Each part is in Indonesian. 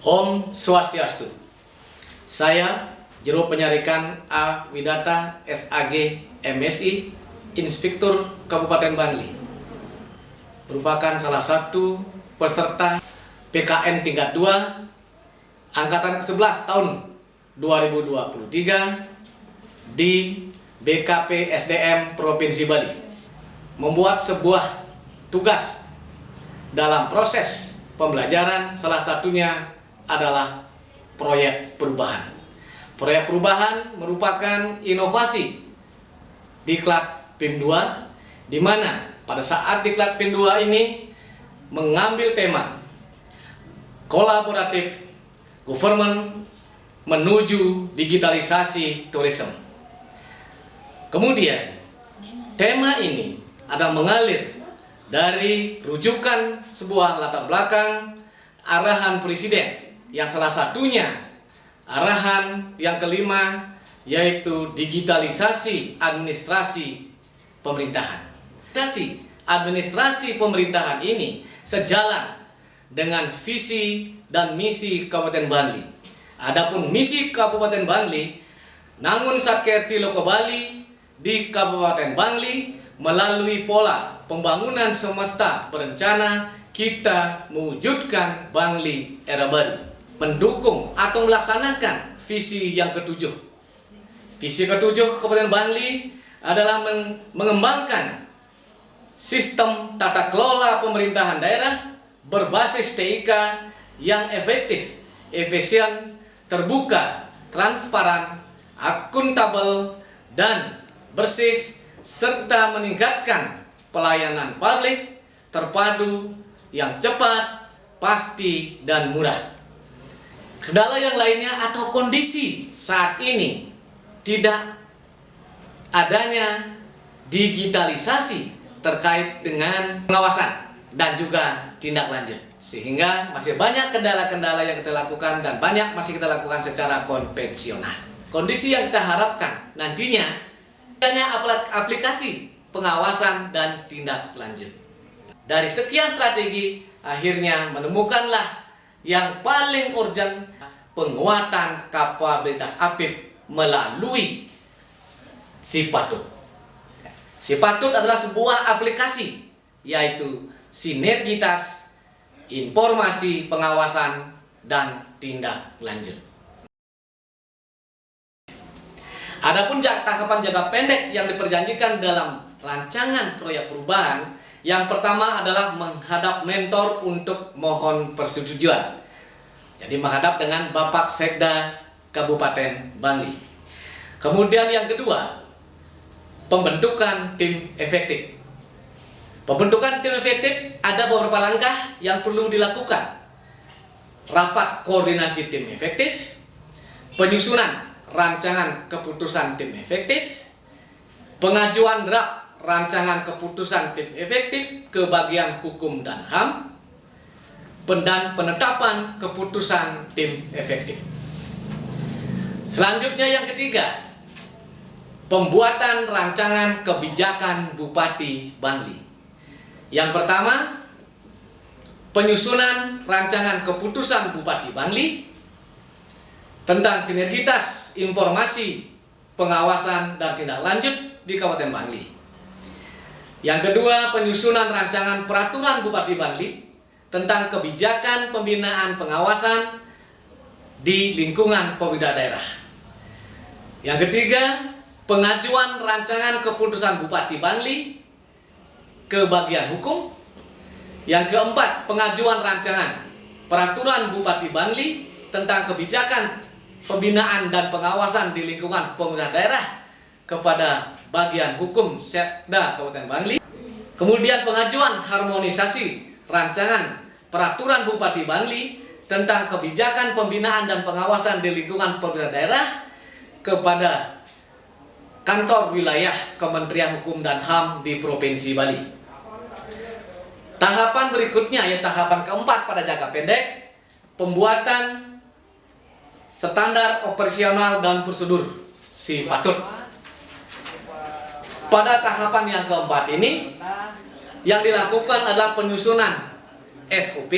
Om Swastiastu. Saya Juru Penyarikan A. Widata SAG MSI, Inspektur Kabupaten Bangli, merupakan salah satu peserta PKN tingkat 2 Angkatan ke-11 tahun 2023 di BKP SDM Provinsi Bali, membuat sebuah tugas dalam proses pembelajaran, salah satunya adalah proyek perubahan. Proyek perubahan merupakan inovasi Diklat PIM 2, di mana pada saat Diklat PIM 2 ini mengambil tema kolaboratif government menuju digitalisasi tourism. Kemudian tema ini ada mengalir dari rujukan sebuah latar belakang arahan presiden, yang salah satunya arahan yang kelima, yaitu digitalisasi administrasi pemerintahan. Administrasi pemerintahan ini sejalan dengan visi dan misi Kabupaten Bangli. Adapun misi Kabupaten Bangli, Nangun Satkerti Loko Bali di Kabupaten Bangli, melalui pola pembangunan semesta berencana, kita mewujudkan Bangli era baru, mendukung atau melaksanakan visi yang ketujuh. Visi ketujuh Kabupaten Bangli adalah mengembangkan sistem tata kelola pemerintahan daerah berbasis TIK yang efektif, efisien, terbuka, transparan, akuntabel, dan bersih, serta meningkatkan pelayanan publik terpadu yang cepat, pasti, dan murah. Kendala yang lainnya atau kondisi saat ini tidak adanya digitalisasi terkait dengan pengawasan dan juga tindak lanjut, sehingga masih banyak kendala-kendala yang kita lakukan dan banyak masih kita lakukan secara konvensional. Kondisi yang kita harapkan nantinya hanya aplikasi pengawasan dan tindak lanjut. Dari sekian strategi, akhirnya menemukanlah yang paling urgent, penguatan kapabilitas APIP melalui Sipatut. Sipatut adalah sebuah aplikasi, yaitu sinergitas informasi pengawasan dan tindak lanjut. Adapun tahapan jangka pendek yang diperjanjikan dalam rancangan proyek perubahan, yang pertama adalah menghadap mentor untuk mohon persetujuan. Jadi menghadap dengan Bapak Sekda Kabupaten Bangli. Kemudian yang kedua, pembentukan tim efektif. Pembentukan tim efektif ada beberapa langkah yang perlu dilakukan. Rapat koordinasi tim efektif, penyusunan rancangan keputusan tim efektif, pengajuan draft rancangan keputusan tim efektif ke bagian hukum dan HAM, dan penetapan keputusan tim efektif. Selanjutnya yang ketiga, pembuatan rancangan kebijakan Bupati Bangli. Yang pertama, penyusunan rancangan keputusan Bupati Bangli tentang sinergitas informasi pengawasan dan tindak lanjut di Kabupaten Bangli. Yang kedua, penyusunan rancangan peraturan Bupati Bangli tentang kebijakan pembinaan pengawasan di lingkungan pemerintah daerah. Yang ketiga, pengajuan rancangan keputusan Bupati Bangli ke bagian hukum. Yang keempat, pengajuan rancangan peraturan Bupati Bangli tentang kebijakan pembinaan dan pengawasan di lingkungan pemerintah daerah kepada bagian hukum Sekda Kabupaten Bangli. Kemudian pengajuan harmonisasi rancangan peraturan Bupati Bangli tentang kebijakan pembinaan dan pengawasan di lingkungan pemerintah daerah kepada kantor wilayah Kementerian Hukum dan HAM di Provinsi Bali. Tahapan berikutnya, yaitu tahapan keempat pada jangka pendek, pembuatan standar operasional dan prosedur Sipatut. Pada tahapan yang keempat ini, yang dilakukan adalah penyusunan SOP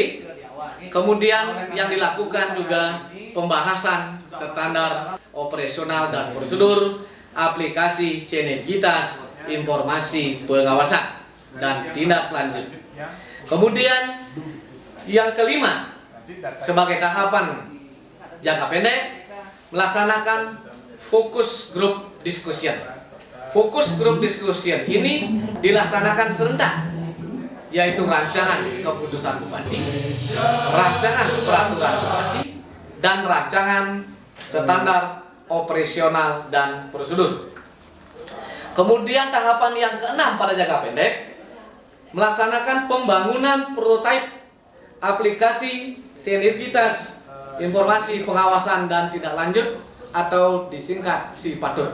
Kemudian yang dilakukan juga pembahasan standar operasional dan prosedur aplikasi sinergitas informasi pengawasan dan tindak lanjut. Kemudian yang kelima, sebagai tahapan jangka pendek, melaksanakan fokus group discussion. Fokus group discussion ini dilaksanakan serentak, yaitu rancangan keputusan bupati, rancangan peraturan bupati, dan rancangan standar operasional dan prosedur. Kemudian tahapan yang keenam pada jangka pendek, melaksanakan pembangunan prototipe aplikasi sinergitas informasi pengawasan dan tindak lanjut atau disingkat SIPATUT.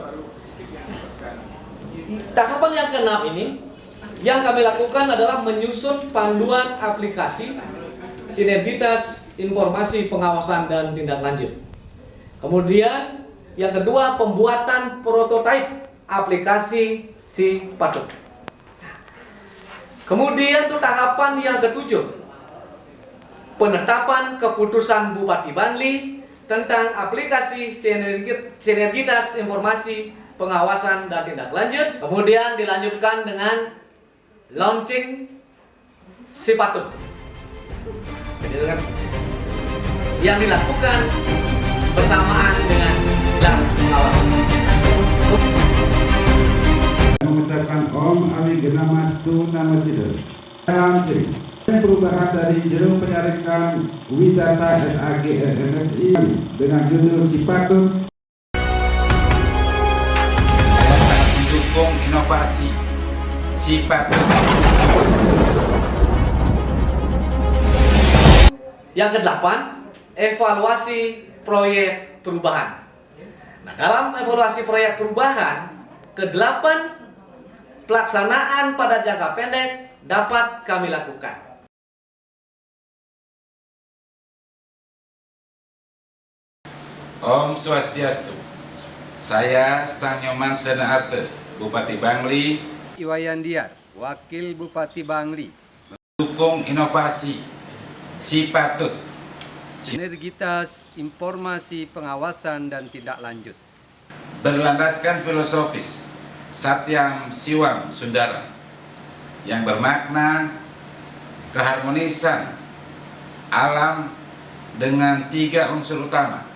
Tahapan yang keenam ini yang kami lakukan adalah menyusun panduan aplikasi sinergitas informasi pengawasan dan tindak lanjut. Kemudian yang kedua, pembuatan prototipe aplikasi SIPATUT. Kemudian untuk tahapan yang ketujuh, penetapan keputusan Bupati Bangli tentang aplikasi sinergitas informasi pengawasan dan tindak lanjut. Kemudian dilanjutkan dengan launching SIPATUT yang dilakukan bersamaan dengan gelar pengawasan. Mengucapkan Om Ali Genamastu Nama Sidel. Launching perubahan dari jero penyarikan Widata SAG MSI dengan judul SIPATUT. Saya sangat mendukung inovasi SIPATUT. Yang kedelapan, evaluasi proyek perubahan. Nah, dalam evaluasi proyek perubahan, kedelapan pelaksanaan pada jangka pendek dapat kami lakukan. Om Swastiastu. Saya Sanyoman Sedana Arte, Bupati Bangli. Iwayan Diar, Wakil Bupati Bangli. Dukung inovasi SIPATUT. Sinergitas informasi pengawasan dan tindak lanjut. Berlandaskan filosofis Satyam Siwam Sundara yang bermakna keharmonisan alam dengan 3 unsur utama,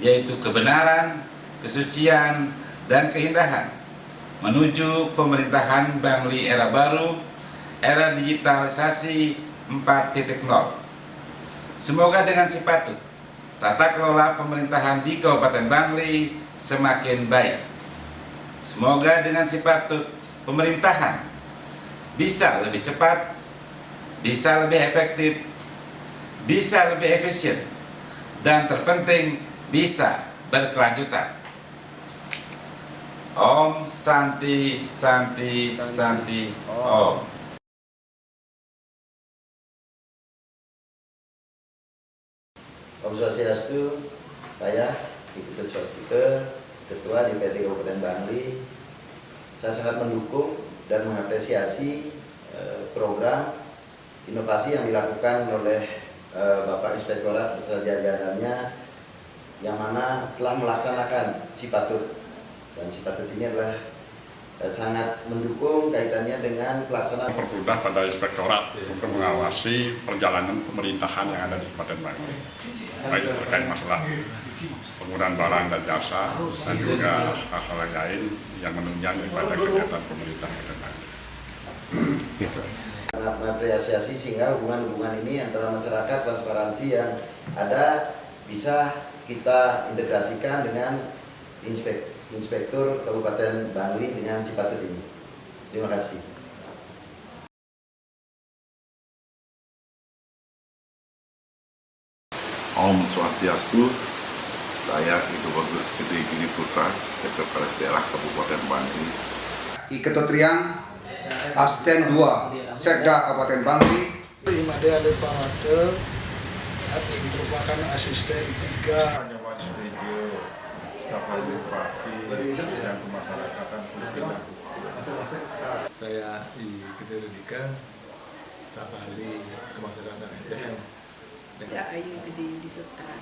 yaitu kebenaran, kesucian, dan keindahan, menuju pemerintahan Bangli era baru, era digitalisasi 4.0. Semoga dengan SIPATUT, tata kelola pemerintahan di Kabupaten Bangli semakin baik. Semoga dengan SIPATUT, pemerintahan bisa lebih cepat, bisa lebih efektif, bisa lebih efisien, dan terpenting bisa berkelanjutan. Om Santi Santi Santi Om. Om Swastiastu, saya Ikutut Swastike, Ketua DPRD Kabupaten Bangli. Saya sangat mendukung dan mengapresiasi program inovasi yang dilakukan oleh Bapak Inspektorat beserta jajarannya, yang mana telah melaksanakan SIPATUT. Dan SIPATUT ini adalah sangat mendukung kaitannya dengan pelaksanaan. Mempermudah pada inspektorat untuk mengawasi perjalanan pemerintahan yang ada di Kabupaten Bangli, baik terkait masalah penggunaan barang dan jasa dan juga hal-hal lain yang menunjang daripada kegiatan pemerintah Kabupaten Bangli. Sangat mengapresiasi sehingga hubungan-hubungan ini antara masyarakat, transparansi yang ada bisa kita integrasikan dengan Inspektur Kabupaten Bangli dengan SIPATUT ini. Terima kasih. Om Swastiastu. Saya Ibu Bagus Gede Gini Putra, Sekretaris Daerah Kabupaten Bangli. Iketut Riang, Asisten 2, Sekda Kabupaten Bangli. Imade Alepamate, merupakan asisten 3. Dan pemasarakatan saya di Ketua Dika, staf ahli kemasyarakatan SDM Ya, Ayu di Sutra.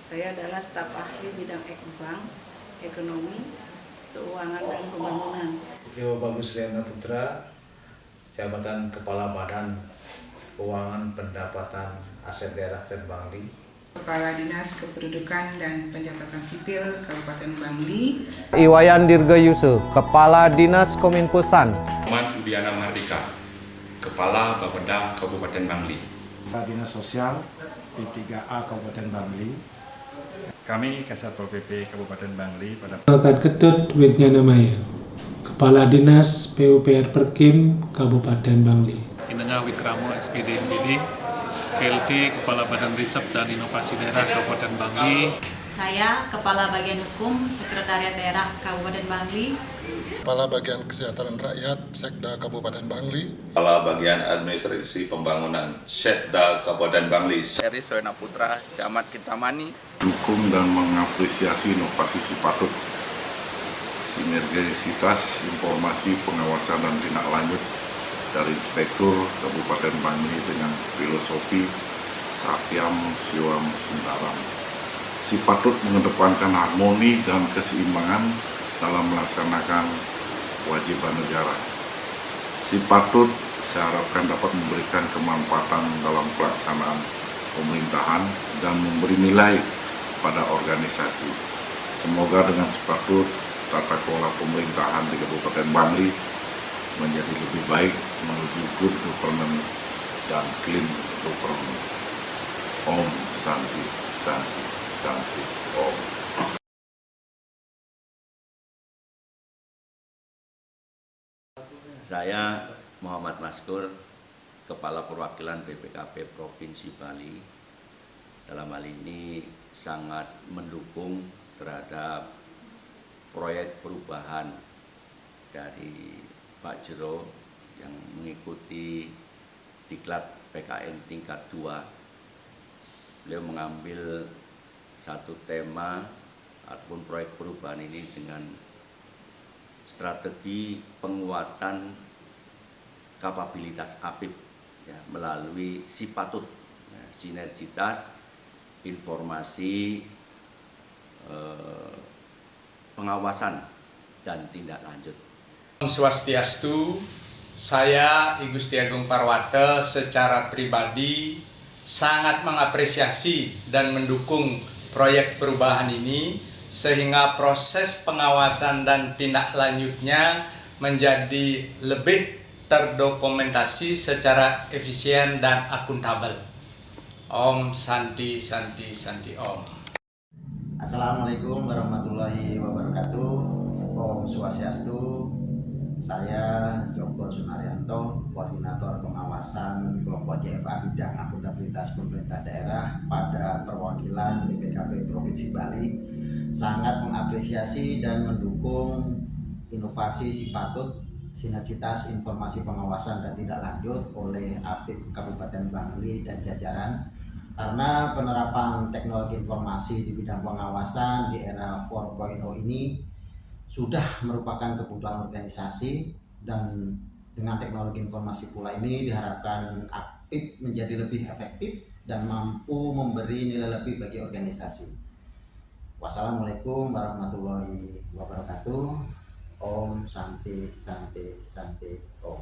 Saya adalah staf ahli bidang bank, ekonomi, keuangan dan pembangunan. Yo Bagus Riana Putra, jabatan Kepala Badan Keuangan Pendapatan Aset Daerah dan Bangli. Kepala Dinas Kependudukan dan Pencatatan Sipil Kabupaten Bangli. Iwayan Dirgayuse, Kepala Dinas Kominfosan. Muhammad Udiana Mardika, Kepala Bapeda Kabupaten Bangli. Dinas Sosial P3A Kabupaten Bangli. Kami Kasatpol PP Kabupaten Bangli pada Bakat Ketut Widjana Maya, Kepala Dinas PUPR Perkim Kabupaten Bangli. Inengah Wikramo SPD MBD, PLT Kepala Badan Riset dan Inovasi Daerah Kabupaten Bangli. Saya Kepala Bagian Hukum Sekretariat Daerah Kabupaten Bangli. Kepala Bagian Kesejahteraan Rakyat Sekda Kabupaten Bangli. Kepala Bagian Administrasi Pembangunan Setda Kabupaten Bangli. Eri Soena Putra, Camat Kintamani. Dukung dan mengapresiasi inovasi Sipatut, sinergisitas informasi pengawasan dan tindak lanjut dari Inspektur Kabupaten Bangli dengan filosofi Satyam Siwam Sundaram. Sipatut mengedepankan harmoni dan keseimbangan dalam melaksanakan kewajiban negara. Sipatut saya harapkan dapat memberikan kemanfaatan dalam pelaksanaan pemerintahan dan memberi nilai pada organisasi. Semoga dengan Sipatut tata kelola pemerintahan di Kabupaten Bangli menjadi lebih baik menuju good governance dan clean government. Om Santi Santi Santi Om. Saya Muhammad Maskur, Kepala Perwakilan BPKP Provinsi Bali. Dalam hal ini sangat mendukung terhadap proyek perubahan dari Pak Jero yang mengikuti diklat PKN tingkat 2. Beliau mengambil satu tema ataupun proyek perubahan ini dengan strategi penguatan kapabilitas APIP ya, melalui Sipatut, ya, sinergitas informasi pengawasan dan tindak lanjut. Om Swastiastu, saya I Gusti Agung Parwata secara pribadi sangat mengapresiasi dan mendukung proyek perubahan ini sehingga proses pengawasan dan tindak lanjutnya menjadi lebih terdokumentasi secara efisien dan akuntabel. Om Santi Santi Santi Om. Assalamualaikum warahmatullahi wabarakatuh. Om Swastiastu. Saya Joko Sunaryanto, Koordinator Pengawasan Kelompok CFA Bidang Akuntabilitas Pemerintah Daerah pada Perwakilan BPKP Provinsi Bali, sangat mengapresiasi dan mendukung inovasi Sipatut, sinergitas informasi pengawasan dan tindak lanjut oleh APIP Kabupaten Bangli dan jajaran, karena penerapan teknologi informasi di bidang pengawasan di era 4.0 ini sudah merupakan kebutuhan organisasi, dan dengan teknologi informasi pula ini diharapkan APIP menjadi lebih efektif dan mampu memberi nilai lebih bagi organisasi. Wassalamualaikum warahmatullahi wabarakatuh. Om Santi Santi Santi Om.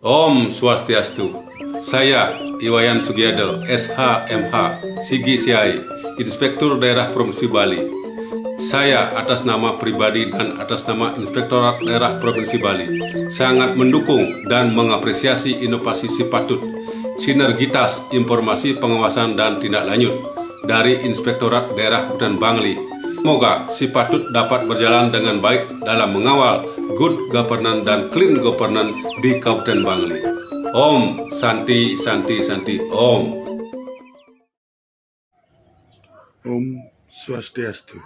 Om Swastiastu. Saya Iwayan Sugiado, SH.MH, Sigi Siai, Inspektur Daerah Provinsi Bali. Saya atas nama pribadi dan atas nama Inspektorat Daerah Provinsi Bali sangat mendukung dan mengapresiasi inovasi Sipatut, sinergitas informasi pengawasan dan tindak lanjut dari Inspektorat Daerah Kabupaten Bangli. Semoga Sipatut dapat berjalan dengan baik dalam mengawal good governance dan clean governance di Kabupaten Bangli. Om Santi Santi Santi Om. Om Swastiastu.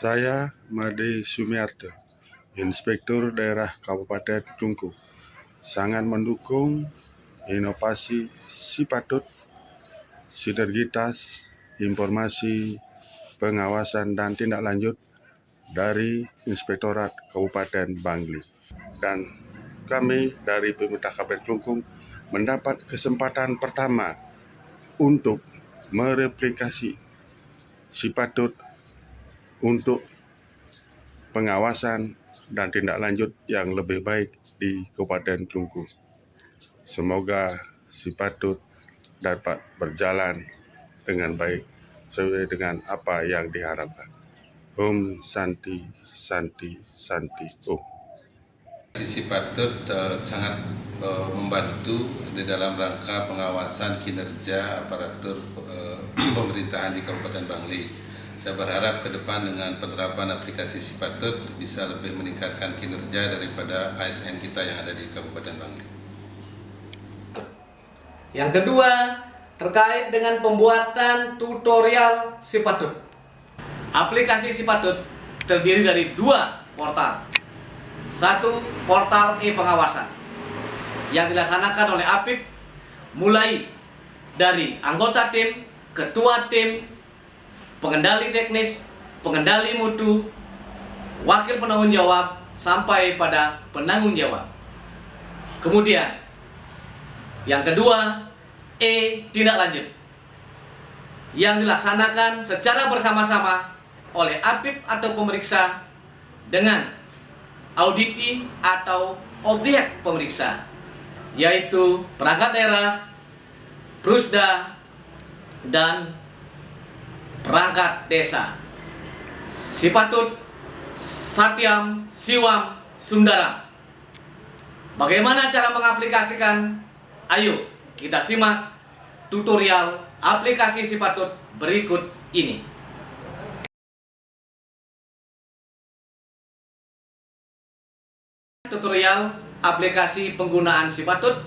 Saya Made Sumiarto, Inspektur Daerah Kabupaten Tungku, sangat mendukung inovasi Sipatut, sinergitas informasi pengawasan dan tindak lanjut dari Inspektorat Kabupaten Bangli. Dan kami dari pemerintah Kabupaten Kelungkung mendapat kesempatan pertama untuk mereplikasi Sipatut untuk pengawasan dan tindak lanjut yang lebih baik di Kabupaten Kelungkung. Semoga Sipatut dapat berjalan dengan baik sesuai dengan apa yang diharapkan. Om Santi Santi Santi Om. Sipatut sangat membantu di dalam rangka pengawasan kinerja aparatur pemerintahan di Kabupaten Bangli. Saya berharap ke depan dengan penerapan aplikasi Sipatut bisa lebih meningkatkan kinerja daripada ASN kita yang ada di Kabupaten Bangli. Yang kedua, terkait dengan pembuatan tutorial Sipatut. Aplikasi Sipatut terdiri dari 2 portal. 1 portal e-pengawasan yang dilaksanakan oleh APIP mulai dari anggota tim, ketua tim, pengendali teknis, pengendali mutu, wakil penanggung jawab, sampai pada penanggung jawab. Kemudian yang kedua, tindak lanjut yang dilaksanakan secara bersama-sama oleh APIP atau pemeriksa dengan auditi atau objek pemeriksa, yaitu perangkat daerah, Prusda, dan perangkat desa. Sipatut, Satyam, Siwam, Sundaram. Bagaimana cara mengaplikasikan? Ayo kita simak tutorial aplikasi Sipatut berikut ini. Tutorial aplikasi penggunaan Sipatut,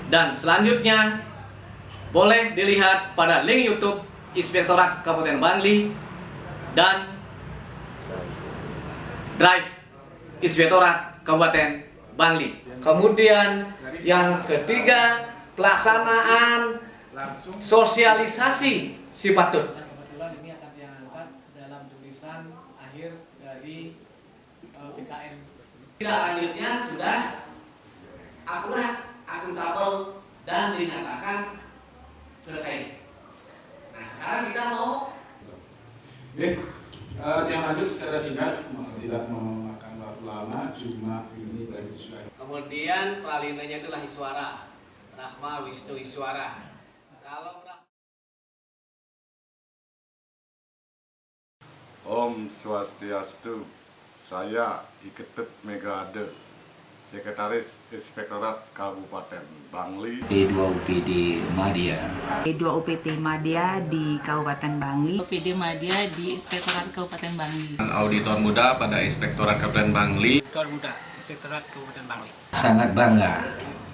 dan selanjutnya boleh dilihat pada link YouTube Inspektorat Kabupaten Bangli dan Drive Inspektorat Kabupaten Bangli. Kemudian yang ketiga, pelaksanaan sosialisasi Sipatut. Kebetulan ini akan diangkat dalam tulisan akhir dari PKN. Tindak lanjutnya sudah akurat, akuntabel, dan dinyatakan selesai. Nah, sekarang kita mau yang lanjut secara singkat, tidak memakan waktu lama, cuma ini dari sudah. Kemudian pralinanya itulah Iswara, Rahma Wisnu Iswara. Kalau Om Swastiastu. Saya Iketut Megade, Sekretaris Inspektorat Kabupaten Bangli. P2 UPD Madya. P2 UPT Madya di Kabupaten Bangli. UPD Madya di Inspektorat Kabupaten Bangli. Auditor muda pada Inspektorat Kabupaten Bangli. Auditor muda Inspektorat Kabupaten Bangli. Sangat bangga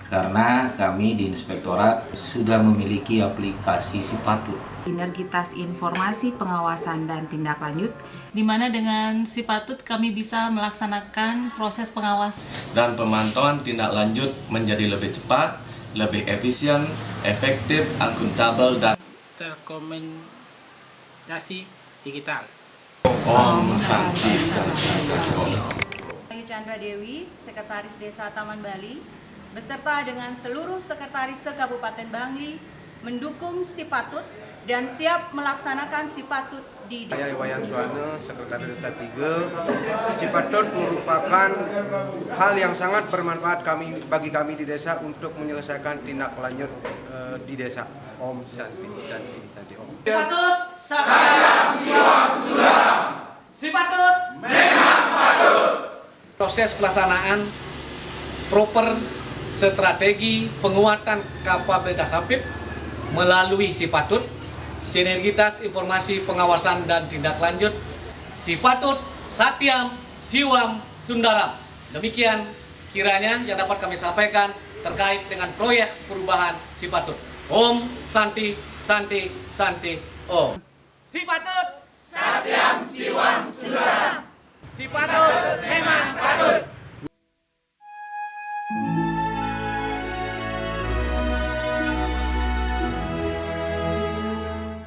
karena kami di Inspektorat sudah memiliki aplikasi Sipatut. Sinergitas informasi pengawasan dan tindak lanjut, di mana dengan Sipatut kami bisa melaksanakan proses pengawasan dan pemantauan tindak lanjut menjadi lebih cepat, lebih efisien, efektif, akuntabel, dan terkomunikasi digital. Om Santi Santi Santi Om. Ayu Chandra Dewi, Sekretaris Desa Taman Bali, beserta dengan seluruh sekretaris se-Kabupaten Bangli mendukung Sipatut dan siap melaksanakan Sipatut di desa. Saya Iwayan Suwana, Sekretaris Desa 3. Sipatut merupakan hal yang sangat bermanfaat bagi kami di desa untuk menyelesaikan tindak lanjut di desa. Om Santi Santi Santi Om. Sipatut, Satyam, Siwam, Sundaram. Sipatut, memang patut. Proses pelaksanaan proper strategi penguatan kapabilitas APIP melalui Sipatut, sinergitas informasi pengawasan dan tindak lanjut, Sipatut, Satyam, Siwam, Sundaram. Demikian kiranya yang dapat kami sampaikan terkait dengan proyek perubahan Sipatut. Om Santi Santi Santi Om. Sipatut, Satyam, Siwam, Sundaram. Sipatut memang patut.